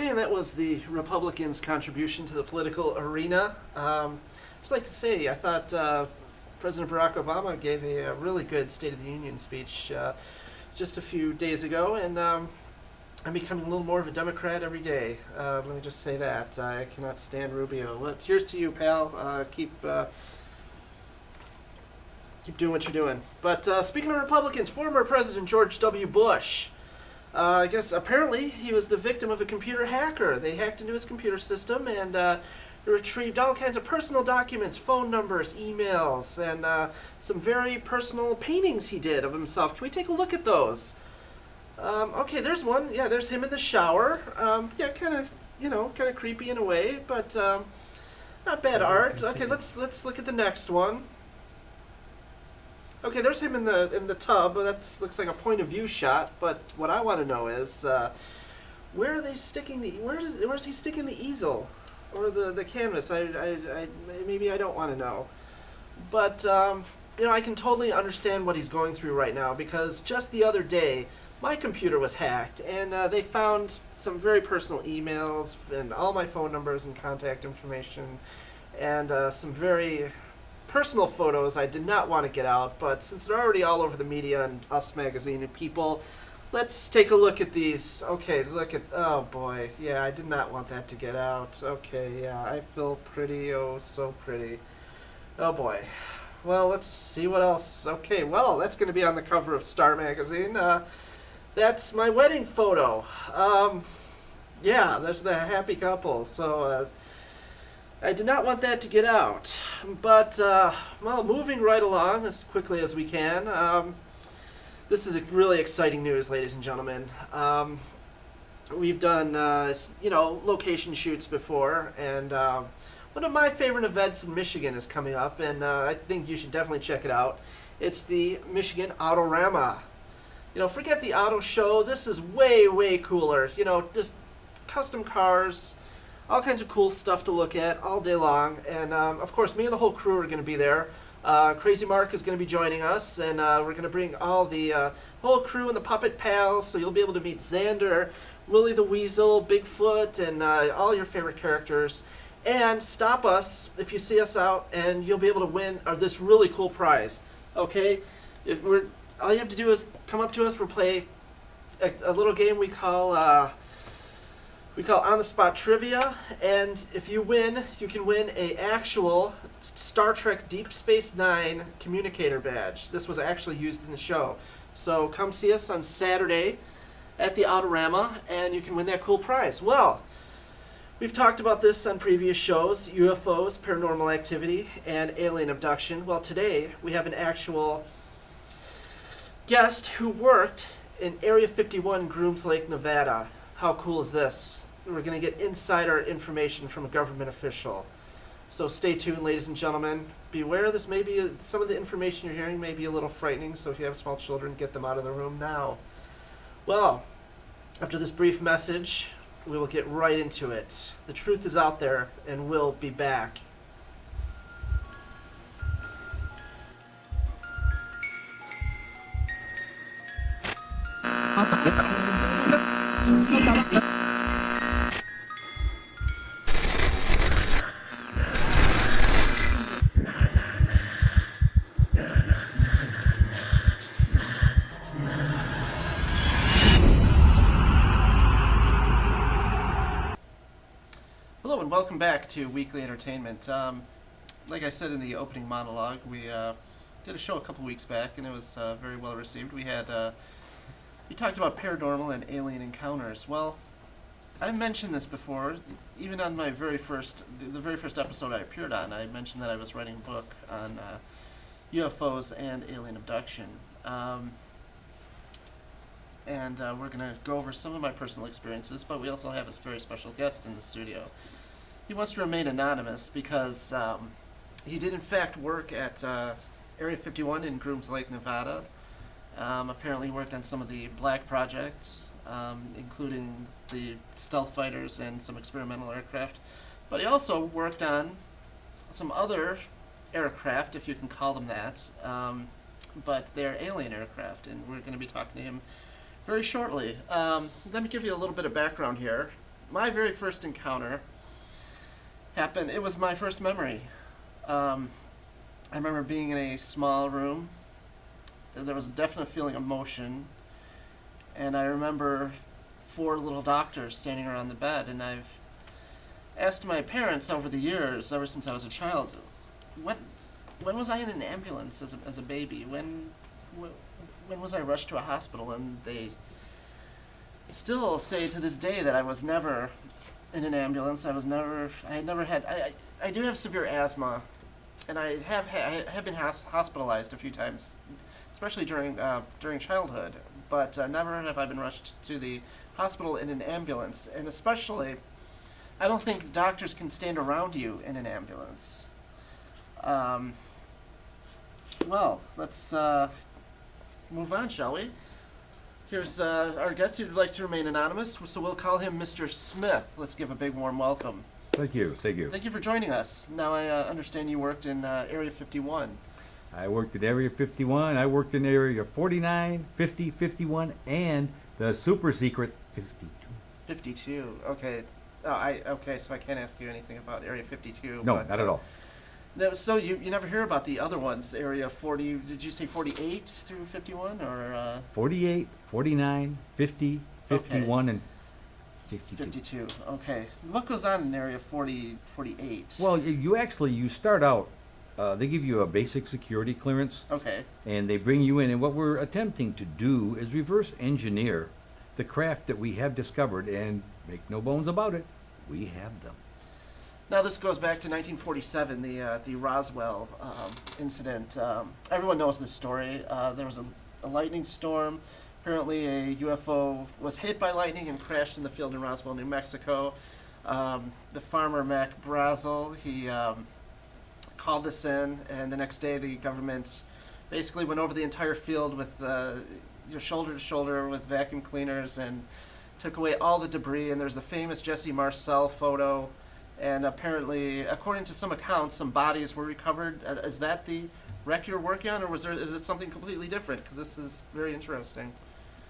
Okay, and that was the Republicans' contribution to the political arena. Just like to say, I thought President Barack Obama gave a really good State of the Union speech just a few days ago, and I'm becoming a little more of a Democrat every day. Let me just say that. I cannot stand Rubio. Well, here's to you, pal. Keep doing what you're doing. But speaking of Republicans, former President George W. Bush. I guess apparently he was the victim of a computer hacker. They hacked into his computer system and retrieved all kinds of personal documents, phone numbers, emails, and some very personal paintings he did of himself. Can we take a look at those? Okay, there's one. Yeah, there's him in the shower. Yeah, kind of creepy in a way, but not bad art. Okay, let's look at the next one. Okay, there's him in the tub. That looks like a point of view shot. But what I want to know is, where are they sticking where's he sticking the easel, or the canvas? Maybe I don't want to know. But I can totally understand what he's going through right now, because just the other day, my computer was hacked, and they found some very personal emails and all my phone numbers and contact information, and some very personal photos I did not want to get out, but since they're already all over the media and Us Magazine and people, let's take a look at these. Okay, oh boy, yeah, I did not want that to get out. Okay, yeah, I feel pretty, oh so pretty. Oh boy. Well, let's see what else. Okay, well, that's going to be on the cover of Star Magazine. That's my wedding photo. Yeah, there's the happy couple, so I did not want that to get out, but, well, moving right along as quickly as we can, this is really exciting news, ladies and gentlemen. We've done, location shoots before, and one of my favorite events in Michigan is coming up, and I think you should definitely check it out. It's the Michigan Autorama. Forget the auto show. This is way, way cooler. Just custom cars, all kinds of cool stuff to look at all day long. And, of course, me and the whole crew are going to be there. Crazy Mark is going to be joining us, and we're going to bring all the whole crew and the Puppet Pals, so you'll be able to meet Xander, Willie the Weasel, Bigfoot, and all your favorite characters. And stop us if you see us out, and you'll be able to win this really cool prize. Okay? All you have to do is come up to us. We'll play a little game we call on-the-spot trivia, and if you win, you can win a actual Star Trek Deep Space Nine communicator badge. This was actually used in the show. So come see us on Saturday at the Autorama, and you can win that cool prize. Well, we've talked about this on previous shows, UFOs, paranormal activity, and alien abduction. Well, today we have an actual guest who worked in Area 51, Grooms Lake, Nevada. How cool is this? We're going to get insider information from a government official. So stay tuned, ladies and gentlemen. Beware, some of the information you're hearing may be a little frightening, so if you have small children, get them out of the room now. Well, after this brief message, we will get right into it. The truth is out there, and we'll be back. Hello and welcome back to Weekly Entertainment. Like I said in the opening monologue, we did a show a couple weeks back, and it was very well received. We talked about paranormal and alien encounters. Well, I mentioned this before, even on the very first episode I appeared on. I mentioned that I was writing a book on UFOs and alien abduction. And we're going to go over some of my personal experiences, but we also have this very special guest in the studio. He wants to remain anonymous because he did in fact work at Area 51 in Grooms Lake, Nevada. Apparently he worked on some of the black projects, including the stealth fighters and some experimental aircraft. But he also worked on some other aircraft, if you can call them that, but they're alien aircraft, and we're going to be talking to him very shortly. Let me give you a little bit of background here. my very first encounter happened. It was my first memory. I remember being in a small room. There was a definite feeling of motion, and I remember 4 little doctors standing around the bed. And I've asked my parents over the years, ever since I was a child, when was I in an ambulance as a baby? When was I rushed to a hospital? And they still say to this day that I was never in an ambulance. I do have severe asthma, and I have been hospitalized a few times, especially during childhood. But never have I been rushed to the hospital in an ambulance. And especially, I don't think doctors can stand around you in an ambulance. Well, let's move on, shall we? Here's our guest who'd like to remain anonymous, so we'll call him Mr. Smith. Let's give a big warm welcome. Thank you, thank you. Thank you for joining us. Now I understand you worked in Area 51. I worked in Area 51, I worked in Area 49, 50, 51, and the super secret 52. 52, okay. Okay, so I can't ask you anything about Area 52. No, but, not at all. No, so you never hear about the other ones, Area 40, did you say 48 through 51, or? 48, 49, 50, 51, and 52. 52, okay. What goes on in Area 48? Well, you start out, they give you a basic security clearance, Okay, and they bring you in, and what we're attempting to do is reverse engineer the craft that we have discovered, and make no bones about it, we have them. now this goes back to 1947, the Roswell incident. Everyone knows this story. There was a lightning storm. Apparently a UFO was hit by lightning and crashed in the field in Roswell, New Mexico. The farmer, Mac Brazel, he called this in, and the next day the government basically went over the entire field with shoulder to shoulder with vacuum cleaners and took away all the debris. And there's the famous Jesse Marcel photo. And apparently, according to some accounts, some bodies were recovered. Is that the wreck you're working on, or is it something completely different? Because this is very interesting.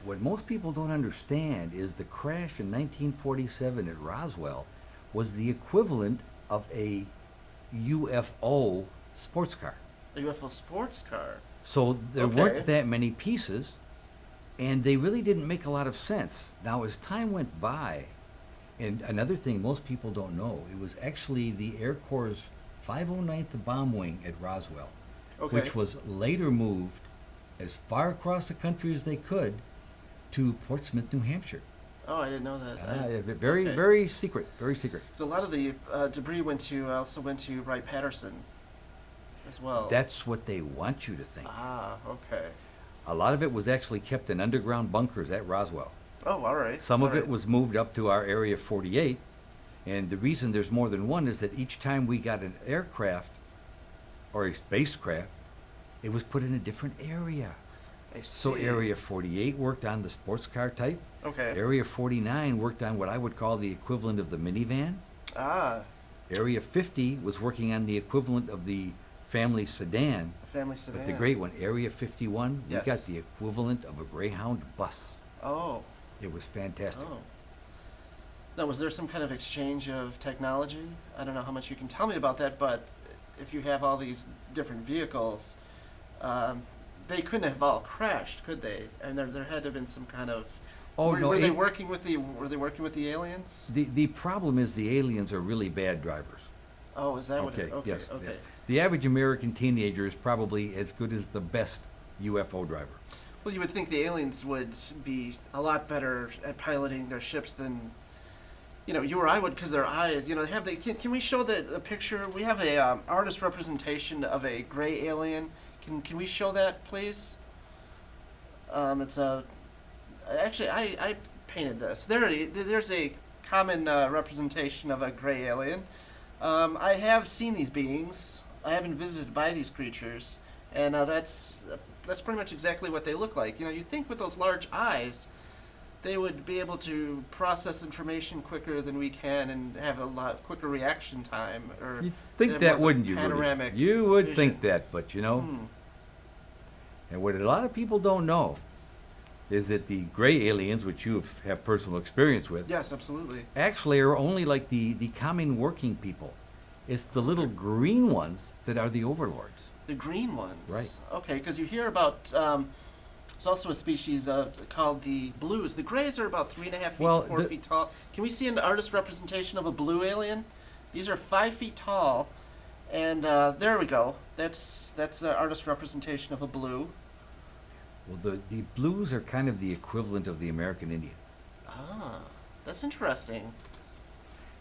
What most people don't understand is the crash in 1947 at Roswell was the equivalent of a UFO sports car. A UFO sports car. So there Okay. weren't that many pieces, and they really didn't make a lot of sense. Now, as time went by, and another thing most people don't know, it was actually the Air Corps' 509th Bomb Wing at Roswell, Okay. which was later moved as far across the country as they could to Portsmouth, New Hampshire. Oh, I didn't know that. Very, okay. very secret, very secret. So a lot of the debris also went to Wright-Patterson as well. That's what they want you to think. Ah, okay. A lot of it was actually kept in underground bunkers at Roswell. Oh, all right. Some of All it right. was moved up to our Area 48, and the reason there's more than one is that each time we got an aircraft or a spacecraft, it was put in a different area. I see. So Area 48 worked on the sports car type. Okay. Area 49 worked on what I would call the equivalent of the minivan. Ah, Area 50 was working on the equivalent of the family sedan. a family sedan. But the great one, Area 51, Yes. we got the equivalent of a Greyhound bus. Oh. It was fantastic. Oh. Now, was there some kind of exchange of technology? I don't know how much you can tell me about that, but if you have all these different vehicles, they couldn't have all crashed, could they? And there had to have been some kind of. Oh, no, Were they it- working with the aliens? The problem is the aliens are really bad drivers. Oh, is that what Okay, it? Okay. yes, Okay. yes. The average American teenager is probably as good as the best UFO driver. Well, you would think the aliens would be a lot better at piloting their ships than, you or I would, because their eyes. They have. Can we show the picture? We have a artist representation of a gray alien. Can we show that, please? It's a. Actually, I painted this. There's a common representation of a gray alien. I have seen these beings. I have been visited by these creatures, and that's pretty much exactly what they look like. You'd think with those large eyes, they would be able to process information quicker than we can and have a lot quicker reaction time. Or You'd they think have that, more of a wouldn't you, Rudy? panoramic You would vision. think that, but Hmm. and what a lot of people don't know is that the gray aliens, which you have personal experience with, Yes, absolutely. actually are only like the common working people. It's the little green ones that are the overlords. The green ones. Right. Okay, because you hear about. There's also a species called the blues. The grays are about 3.5 feet Well, to 4 feet tall. Can we see an artist representation of a blue alien? These are 5 feet tall, and there we go. That's an artist representation of a blue. Well, the blues are kind of the equivalent of the American Indian. Ah, that's interesting.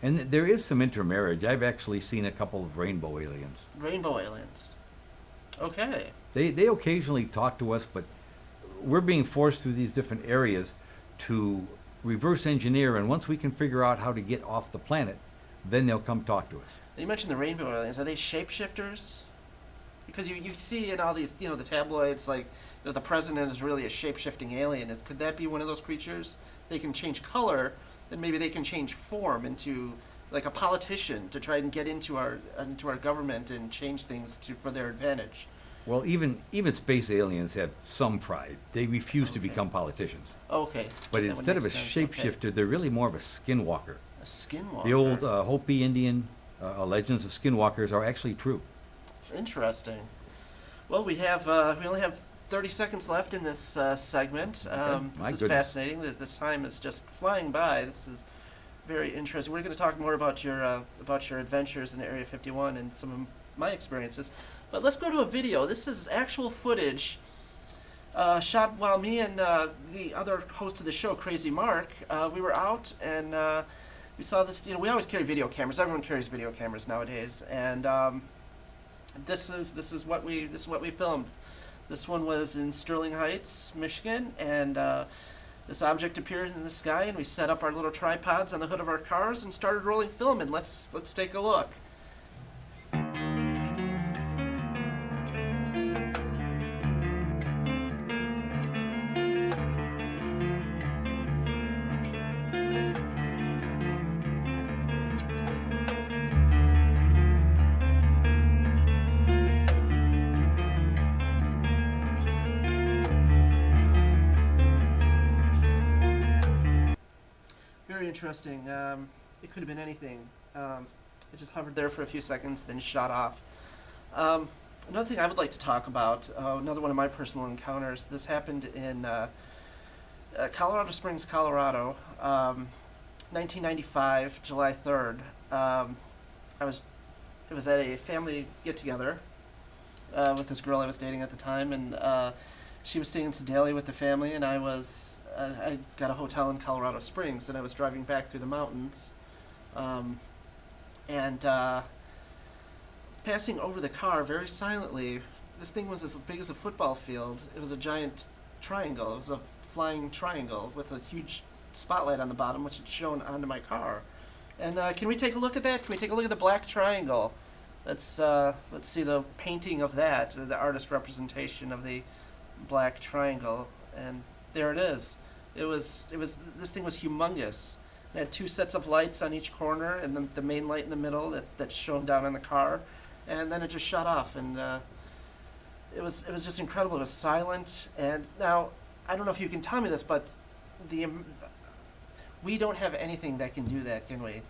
And there is some intermarriage. I've actually seen a couple of rainbow aliens. Rainbow aliens. Okay. They occasionally talk to us, but we're being forced through these different areas to reverse engineer, and once we can figure out how to get off the planet, then they'll come talk to us. You mentioned the rainbow aliens. Are they shapeshifters? Because you see in all these, the tabloids, like, the president is really a shape-shifting alien. Could that be one of those creatures? They can change color, then maybe they can change form into, like, a politician to try and get into our government and change things for their advantage. Well, even space aliens have some pride. They refuse to Okay. become politicians. Okay. But that would instead of a make sense. Okay. shapeshifter, they're really more of a skinwalker. A skinwalker. The old Hopi Indian legends of skinwalkers are actually true. Interesting. Well, we only have 30 seconds left in this segment. My This is goodness. fascinating. This time is just flying by. This is very interesting. We're going to talk more about your adventures in Area 51 and some of my experiences. But let's go to a video. This is actual footage shot while me and the other host of the show, Crazy Mark, we were out and we saw this. We always carry video cameras. Everyone carries video cameras nowadays, and this is what we filmed. This one was in Sterling Heights, Michigan, and this object appeared in the sky, and we set up our little tripods on the hood of our cars and started rolling film. And let's take a look. Very interesting. It could have been anything. It just hovered there for a few seconds, then shot off. Another thing I would like to talk about, another one of my personal encounters, this happened in Colorado Springs, Colorado, 1995, July 3rd. It was at a family get-together with this girl I was dating at the time, and she was staying in Sedalia with the family, and I got a hotel in Colorado Springs, and I was driving back through the mountains, and passing over the car very silently. This thing was as big as a football field. It was a giant triangle. It was a flying triangle with a huge spotlight on the bottom, which had shone onto my car. And can we take a look at that? Can we take a look at the black triangle? Let's see the painting of that, the artist representation of the black triangle, and there it is. This thing was humongous. It had two sets of lights on each corner, and the main light in the middle that shone down on the car, and then it just shut off, and it was just incredible. It was silent, and now I don't know if you can tell me this, but we don't have anything that can do that, can we?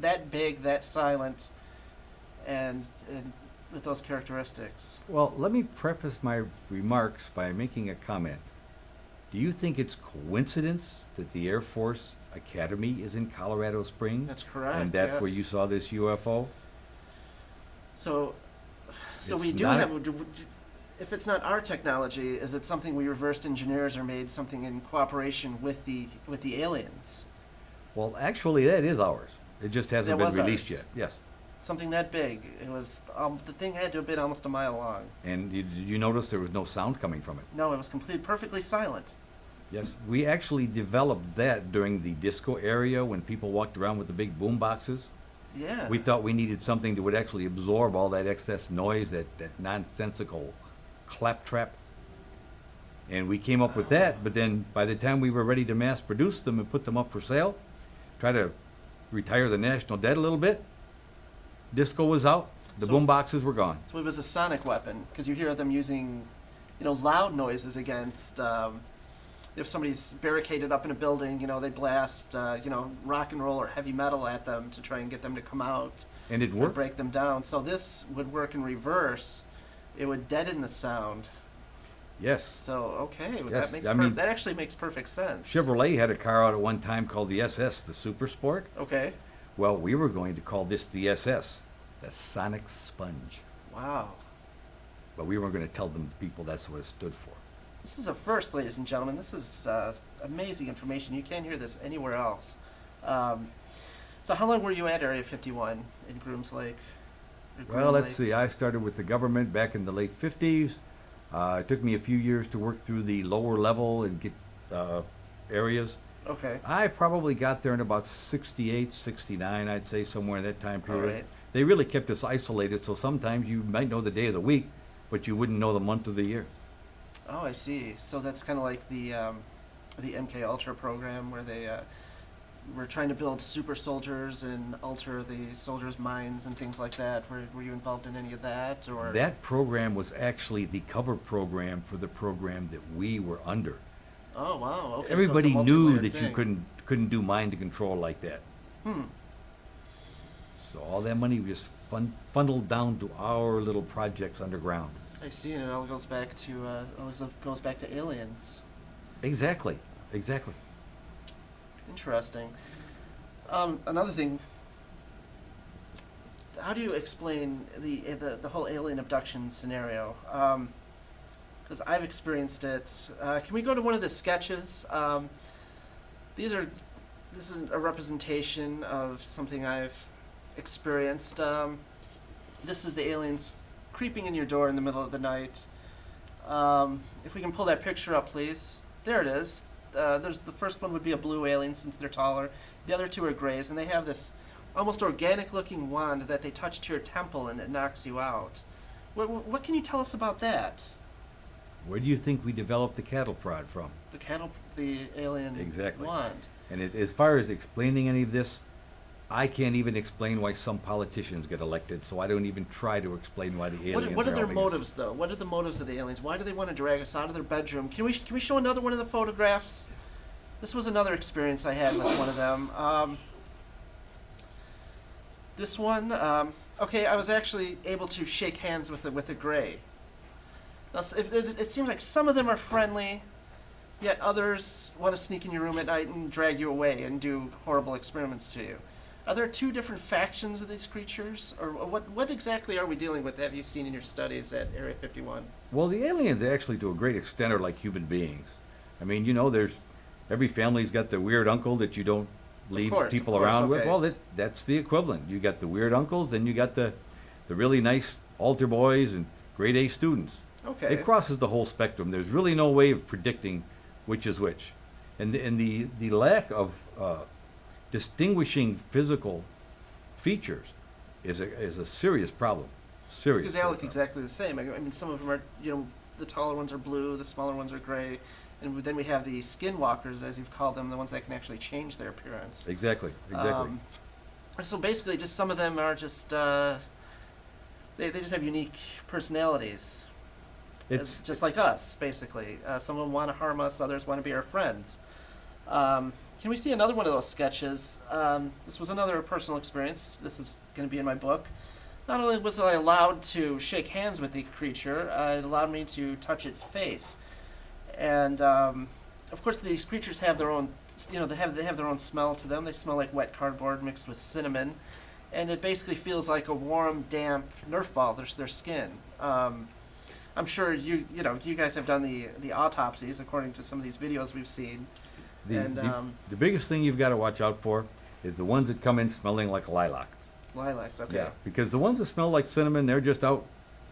That big, that silent, and with those characteristics. Well, let me preface my remarks by making a comment. Do you think it's coincidence that the Air Force Academy is in Colorado Springs? That's correct. And that's yes. where you saw this UFO? So It's we do not- have. If it's not our technology, is it something we reversed engineers or made something in cooperation with the aliens? Well, actually, that is ours. It just hasn't That been was released ours. yet. Yes. Something that big. It was the thing had to have been almost a mile long. And did you notice there was no sound coming from it? No, it was perfectly silent. Yes. We actually developed that during the disco area when people walked around with the big boom boxes. Yeah. We thought we needed something that would actually absorb all that excess noise, that nonsensical claptrap. And we came up with that, but then by the time we were ready to mass produce them and put them up for sale, try to retire the national debt a little bit, disco was out, the So- boom boxes were gone. So it was a sonic weapon because you hear them using, loud noises against, if somebody's barricaded up in a building, they blast, rock and roll or heavy metal at them to try and get them to come out And it and worked. break them down. So this would work in reverse. It would deaden the sound. Yes. So okay, well, Yes, that I mean- that actually makes perfect sense. Chevrolet had a car out at one time called the SS, the Super Sport. Okay. Well, we were going to call this the SS, the Sonic Sponge. Wow. But we weren't going to tell them, the people, that's what it stood for. This is a first, ladies and gentlemen. This is amazing information. You can't hear this anywhere else. So how long were you at Area 51 in Grooms Lake? Or Well, Groom let's Lake? see. I started with the government back in the late 50s. It took me a few years to work through the lower level and get areas. Okay. I probably got there in about 68, 69, I'd say, somewhere in that time period. right. They really kept us isolated, so sometimes you might know the day of the week, but you wouldn't know the month of the year. Oh, I see. So that's kind of like the MK Ultra program where they were trying to build super soldiers and alter the soldiers' minds and things like that. Were you involved in any of that, or? That program was actually the cover program for the program that we were under. Oh wow. Okay. Everybody so it's a knew multi-layered that you thing. couldn't do mind control like that. Hmm. So all that money was just funneled down to our little projects underground. I see, and it all goes back to aliens. Exactly, exactly. Interesting. Another thing. How do you explain the whole alien abduction scenario? Because I've experienced it. Can we go to one of the sketches? This is a representation of something I've experienced. This is the aliens creeping in your door in the middle of the night. If we can pull that picture up, please. There it is. There's the first one would be a blue alien since they're taller. The other two are grays, and they have this almost organic-looking wand that they touch to your temple and it knocks you out. What can you tell us about that? Where do you think we developed the cattle prod from? The alien Exactly. wand. And as far as explaining any of this, I can't even explain why some politicians get elected, so I don't even try to explain why the aliens What are their helping us. motives, though? What are the motives of the aliens? Why do they want to drag us out of their bedroom? Can we show another one of the photographs? This was another experience I had with one of them. This one, okay, I was actually able to shake hands with the gray. Now, it seems like some of them are friendly, yet others want to sneak in your room at night and drag you away and do horrible experiments to you. Are there two different factions of these creatures, or what exactly are we dealing with? Have you seen in your studies at Area 51? Well, the aliens actually, to a great extent, are like human beings. I mean, every family's got the weird uncle that you don't leave people around with. okay. Well, that's the equivalent. You got the weird uncles, then you got the really nice altar boys and grade A students. Okay. It crosses the whole spectrum. There's really no way of predicting which is which, and the lack of distinguishing physical features is a serious problem. Serious. Because they all look problem. exactly the same. I mean, some of them are, the taller ones are blue, the smaller ones are gray, and then we have the skinwalkers, as you've called them, the ones that can actually change their appearance. Exactly. Exactly. So basically, just some of them are just they just have unique personalities. It's Just like us, basically. Some of them want to harm us, others want to be our friends. Can we see another one of those sketches? This was another personal experience. This is going to be in my book. Not only was I allowed to shake hands with the creature, it allowed me to touch its face. And, of course, these creatures have their own, they have their own smell to them. They smell like wet cardboard mixed with cinnamon. And it basically feels like a warm, damp Nerf ball, their skin. I'm sure you guys have done the autopsies according to some of these videos we've seen. the biggest thing you've got to watch out for is the ones that come in smelling like lilacs. Lilacs, okay. Yeah, because the ones that smell like cinnamon, they're just out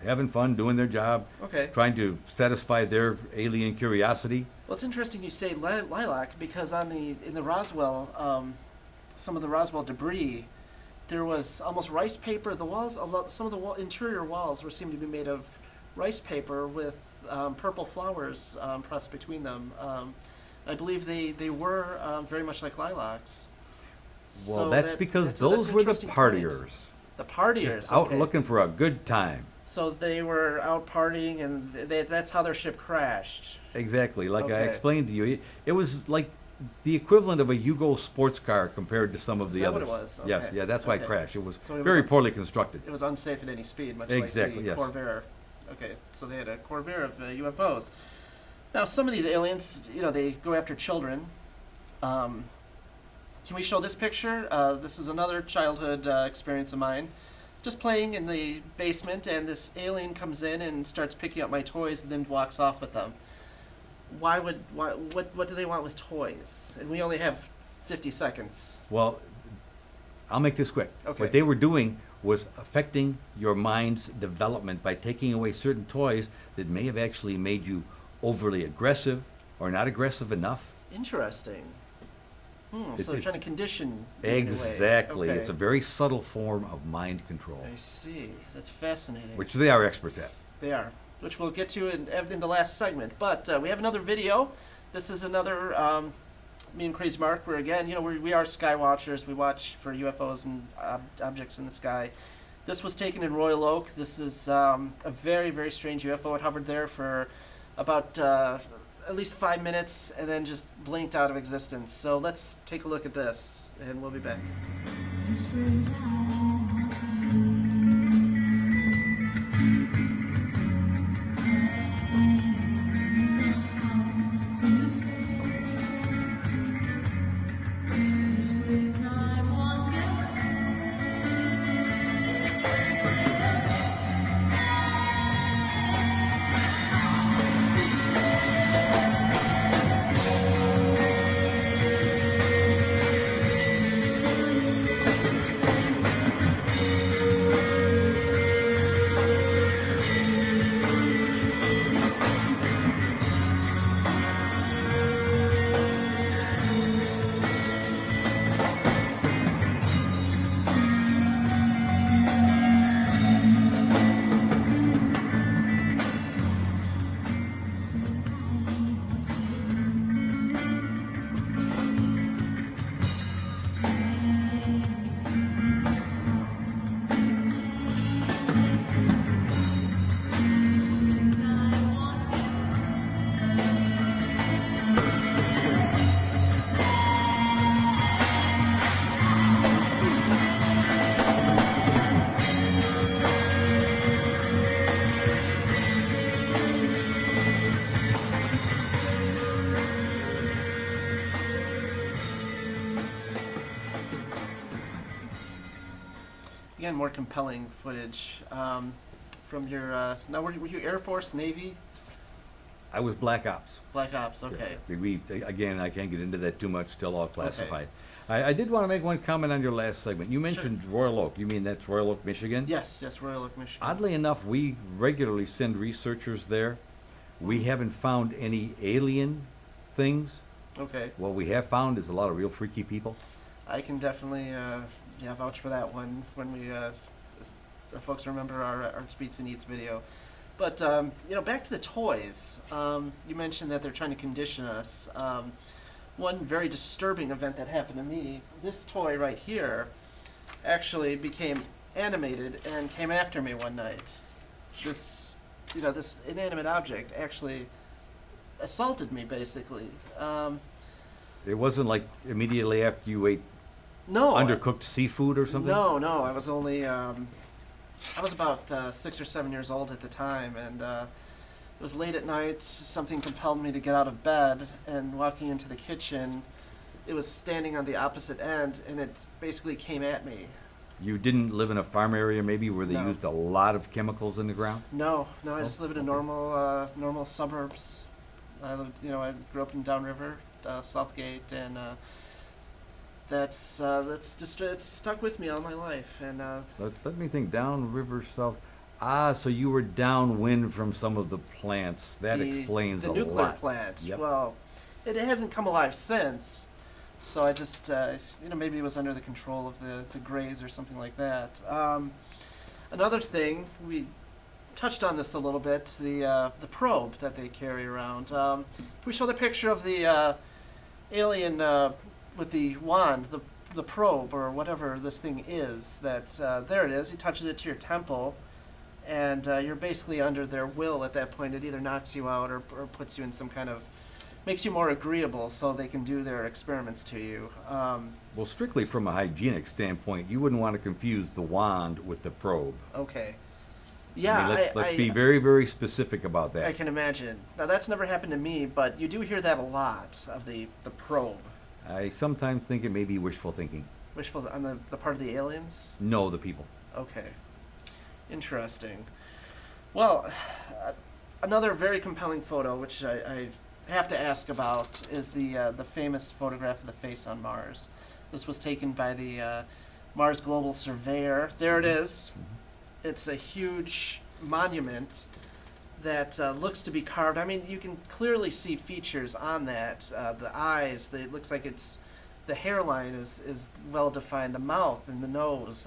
having fun, doing their job, Okay. trying to satisfy their alien curiosity. Well, it's interesting you say lilac because in the Roswell, some of the Roswell debris, there was almost rice paper. The walls, some of the interior walls seemed to be made of rice paper with purple flowers pressed between them. I believe they were very much like lilacs. Well, So that's because that's those an were the interesting point. partiers. The partiers, Just out okay. looking for a good time. So they were out partying, and that's how their ship crashed. Exactly, like I Okay. explained to you, it was like the equivalent of a Yugo sports car compared to some of Is the that what others. it was? Yes, Okay. yeah, that's why it Okay. crashed. It was So it was very a- poorly constructed. It was unsafe at any speed, much Exactly, like the yes. Corvair. Okay, so they had a Corvair of UFOs. Now, some of these aliens, they go after children. Can we show this picture? This is another childhood experience of mine. Just playing in the basement, and this alien comes in and starts picking up my toys, and then walks off with them. What do they want with toys? And we only have 50 seconds. Well, I'll make this quick. Okay. What they were doing was affecting your mind's development by taking away certain toys that may have actually made you overly aggressive or not aggressive enough. Interesting. It- So they're it- trying to condition you in a way. Exactly. Okay. It's a very subtle form of mind control, I see. That's fascinating. which they are experts at. They are, which we'll get to in the last segment. But we have another video. This is another me and Crazy Mark. Where again, we are sky watchers. We watch for UFOs and objects in the sky. This was taken in Royal Oak. This is a very, very strange UFO. It hovered there for about at least 5 minutes and then just blinked out of existence. So let's take a look at this, and we'll be back. Again, more compelling footage from your. Now, were you Air Force, Navy, I was Black Ops. Black Ops? Okay. Again, I can't get into that too much, still all classified. I did want to make one comment on your last segment. You mentioned Royal Oak. You mean that's Royal Oak, Michigan? Yes, Royal Oak, Michigan. Oddly enough, we regularly send researchers there. We haven't found any alien things. Okay. What we have found is a lot of real freaky people. I can definitely vouch for that one when we our folks remember our Speeds and Eats video. But back to the toys. You mentioned that they're trying to condition us. One very disturbing event that happened to me. This toy right here actually became animated and came after me one night. This inanimate object actually assaulted me, basically. It wasn't like immediately after you ate No. undercooked seafood or something? No. I was only I was about 6 or 7 years old at the time, and it was late at night. Something compelled me to get out of bed, and walking into the kitchen, it was standing on the opposite end, and it basically came at me. You didn't live in a farm area maybe where they No. used a lot of chemicals in the ground? No, I just live in a okay. normal suburbs. I grew up in Downriver, Southgate, and it's stuck with me all my life. And Let me think. Down river south. Ah, so you were downwind from some of the plants. That explains the a nuclear lot. plant. Yep. Well, it hasn't come alive since. So I just maybe it was under the control of the Greys or something like that. Another thing, we touched on this a little bit, the probe that they carry around. Can we show the picture of the alien with the wand, the probe or whatever this thing is? That there it is. He touches it to your temple, and you're basically under their will at that point. It either knocks you out or puts you in some kind of, makes you more agreeable so they can do their experiments to you. Well, strictly from a hygienic standpoint, you wouldn't want to confuse the wand with the probe. Okay. I Yeah, mean, let's be very, very specific about that. I can imagine. Now, that's never happened to me, but you do hear that a lot, of the probe. I sometimes think it may be wishful thinking. Wishful, on the part of the aliens? No, the people. Okay. Interesting. Well, another very compelling photo, which I have to ask about, is the famous photograph of the face on Mars. This was taken by the Mars Global Surveyor. There it is. It's a huge monument that looks to be carved. I mean, you can clearly see features on that. The eyes, it looks like it's, the hairline is well defined. The mouth and the nose,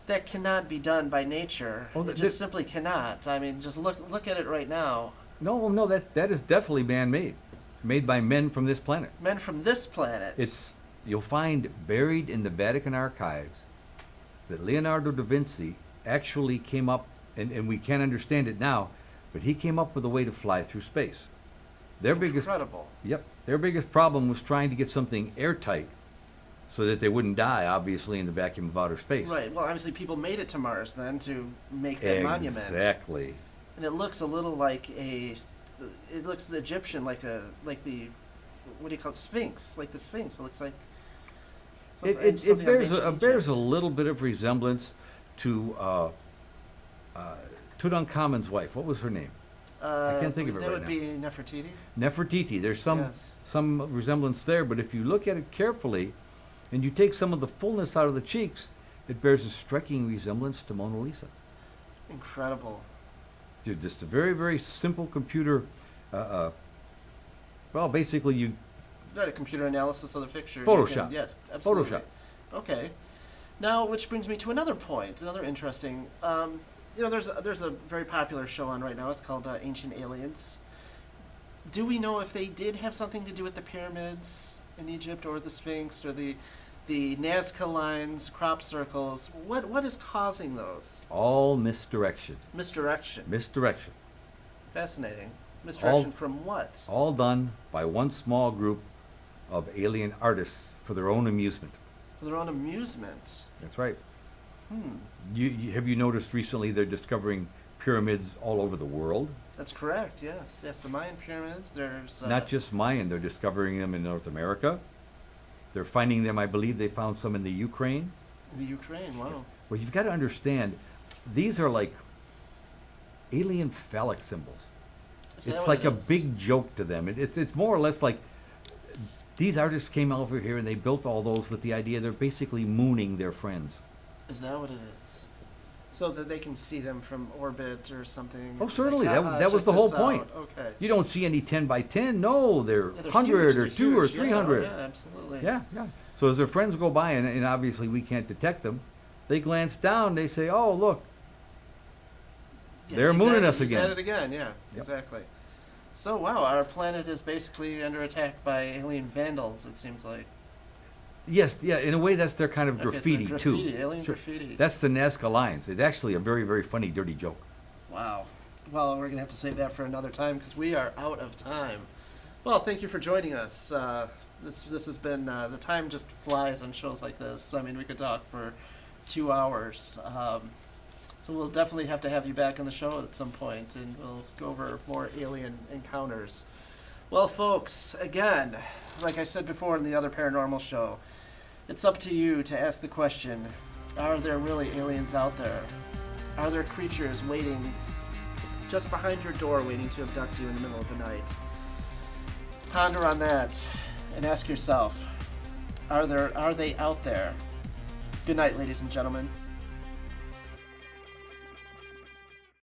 that cannot be done by nature. Well, It just simply cannot. I mean, just look at it right now. No, that is definitely man-made, made by men from this planet. Men from this planet. You'll find buried in the Vatican archives that Leonardo da Vinci actually came up, and we can't understand it now, but he came up with a way to fly through space. incredible. Their biggest problem was trying to get something airtight so that they wouldn't die, obviously, in the vacuum of outer space. Right. Well, obviously, people made it to Mars then to make that monument. Exactly. And it looks a little like it looks Egyptian, like the, what do you call it, Sphinx, like the Sphinx. It looks like It something of bears ancient bears Egypt. a little bit of resemblance to Tutankhamun's wife. What was her name? I can't think of it That right would now. be Nefertiti. Nefertiti. There's Yes. some resemblance there, but if you look at it carefully, and you take some of the fullness out of the cheeks, it bears a striking resemblance to Mona Lisa. Incredible. Dude, just a very, very simple computer. Well, basically, you Got a computer analysis of the picture. You Photoshop. can- yes, absolutely. Photoshop. Okay. Now, which brings me to another point, another interesting. There's a very popular show on right now. It's called Ancient Aliens. Do we know if they did have something to do with the pyramids in Egypt, or the Sphinx, or the Nazca lines, crop circles? What is causing those? all misdirection. Misdirection. Misdirection. Fascinating. Misdirection All- from what? All done by one small group of alien artists for their own amusement. For their own amusement. That's right. Hmm. Have you noticed recently they're discovering pyramids all over the world? That's correct. Yes. Yes. The Mayan pyramids. There's Not just Mayan, they're discovering them in North America. They're finding them, I believe they found some in the Ukraine. the Ukraine. Wow. Well, you've got to understand, these are like alien phallic symbols. Is that It's what like it a is? big joke to them. It's more or less like these artists came over here and they built all those with the idea they're basically mooning their friends. Is that what it is? So that they can see them from orbit or something. Oh, It's certainly. like, That was check the whole this out." point. Okay. You don't see any 10 by 10. No, they're Yeah, they're 100 huge, or they're 2 or huge. Yeah, 300. yeah, absolutely. Yeah, yeah. So as their friends go by, and obviously we can't detect them, they glance down, they say, oh, look, Yeah, they're he's mooning at it- us he's again. at it again. Yeah, Yep. exactly. So wow, our planet is basically under attack by alien vandals. It seems like. yes, yeah, in a way that's their kind of Okay, it's graffiti, a graffiti, too. alien Sure. graffiti. That's the Nazca lines. It's actually a very, very funny, dirty joke. Wow. Well, we're gonna have to save that for another time because we are out of time. Well, thank you for joining us. This has been the time just flies on shows like this. I mean, we could talk for 2 hours. So we'll definitely have to have you back on the show at some point, and we'll go over more alien encounters. Well, folks, again, like I said before in the other paranormal show, it's up to you to ask the question: are there really aliens out there? Are there creatures waiting just behind your door, waiting to abduct you in the middle of the night? Ponder on that and ask yourself: are they out there? Good night, ladies and gentlemen.